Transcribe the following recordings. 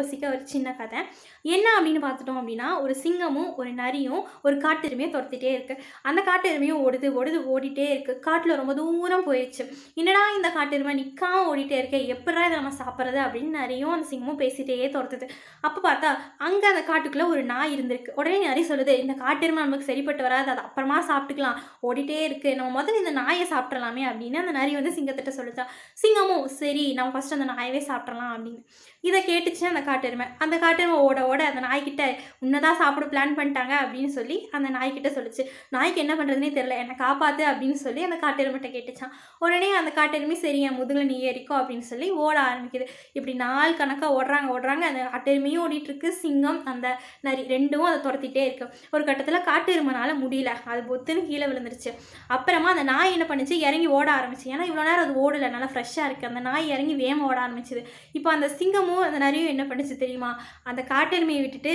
யோசிக்க ஒரு சின்ன கதை. என்ன அப்படின்னு பார்த்துட்டோம் அப்படின்னா, ஒரு சிங்கமும், ஒரு நரியும், ஒரு காட்டெருமையும் தொரத்திட்டே இருக்கு. அந்த காட்டெருமையும் ஓடுது, ஓடுது, ஓடிட்டே இருக்கு. காட்டுல ரொம்ப தூரம் போயிருச்சு. "என்னடா இந்த காட்டெருமை நிக்காம ஓடிட்டே இருக்கே! எப்புட்றா இத நம்ம சாப்பிடுறது?" அப்படின்னு நரியும், அந்த சிங்கமும் பேசிட்டே தொரத்துது. அப்ப பார்த்தா, அங்க அந்த காட்டுக்குள்ள ஒரு நாய் இருந்திருக்கு. உடனே நரி சொல்லுது, "இந்த காட்டெருமை நமக்கு சரிப்பட்டு வராது. அத அப்புறமா சாப்பிட்டுக்கலாம். ஓடிட்டே இருக்கு. நம்ம முதல்ல இந்த நாய சாப்பிட்றலாமே" அப்படின்னு அந்த நரி வந்து சிங்கத்திட்ட சொல்லுச்சாம். சிங்கமும், "சரி நம்ம ஃபர்ஸ்ட் அந்த நாயவே சாப்பிட்றலாம்" அப்படின்னு. இத கேட்டுச்சு அந்த காட்டெருமை. அந்த காட்டெருமை ஓட, ஓட அந்த நாய்க்கிட்ட, "உன்ன தான் சாப்பிட பிளான் பண்ணிட்டாங்க" அப்படின்னு சொல்லி அந்த நாய்க்கிட்ட சொல்லுச்சு. நாய்க்கு என்ன பண்றதுன்னே தெரியல. "என்ன காப்பாத்து" அப்படின்னு சொல்லி அந்த காட்டெருமைட்ட கேட்டுச்சாம். உடனே அந்த காட்டெருமை, "சரி என் முதுகுல நீ ஏறிக்கோ" அப்படின்னு சொல்லி ஓட ஆரம்பிக்குது. இப்படி நாள் கணக்கா ஓடுறாங்க, ஓடுறாங்க. அந்த காட்டெருமையும் ஓடிட்டுருக்கு. சிங்கம், அந்த நரி 2ம் அத தொரத்திட்டே இருக்கு. ஒரு கட்டத்தில காட்டெருமைனால முடியல. அது பொத்துன்னு கீழ விழுந்துருச்சு. அப்புறமா அந்த நாய் என்ன பண்ணுச்சு, இறங்கி ஓட ஆரம்பிச்சு. ஏன்னா இவ்வளோ நேரம் அது ஓடல. நல்லா ஃப்ரெஷ்ஷா இருக்கு. அந்த நாய் இறங்கி வேகமா ஓட ஆரம்பிச்சுது. இப்போ அந்த சிங்கமும் அந்த நரியும் என்ன பண்ணுச்சு தெரியுமா? அந்த காட்டெருமைய விட்டுட்டு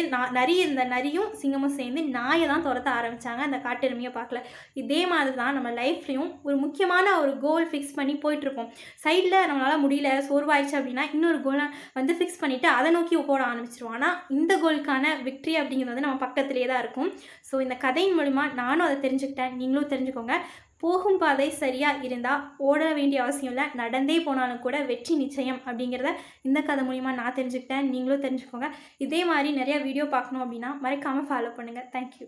இந்த நரியும் சிங்கமும் சேர்ந்து நாய தான் தொரத்த ஆரம்பிச்சாங்க. அந்த காட்டெருமைய பார்க்கல. இதே மாதிரி தான் நம்ம லைஃப்லயும் ஒரு முக்கியமான ஒரு கோல் ஃபிக்ஸ் பண்ணி போயிட்டுருப்போம். சைட்ல நம்மளால முடியல, சோர்வாயிருச்சு அப்படின்னா, இன்னொரு கோல வந்து ஃபிக்ஸ் பண்ணிட்டு அத நோக்கி போட ஆரம்பிச்சுருவோம். ஆனா, இந்த கோலுக்கான வெற்றி அப்படிங்கிறது வந்து நம்ம பக்கத்திலேயே தான் இருக்கும். ஸோ இந்த கதையின் மூலியமா நானும் அத தெரிஞ்சுக்கிட்டேன். நீங்களும் தெரிஞ்சுக்கோங்க. போகும் பாதை சரியா இருந்தா, ஓட வேண்டிய அவசியம் இல்ல. நடந்தே போனாலும் கூட வெற்றி நிச்சயம் அப்படிங்கிறத இந்த கதை மூலியமா நான் தெரிஞ்சுக்கிட்டேன். நீங்களும் தெரிஞ்சுக்கோங்க. இதே மாரி நெறைய வீடியோ பார்க்கணும் அப்படின்னா, மறக்காம ஃபாலோ பண்ணுங்க. Thank you.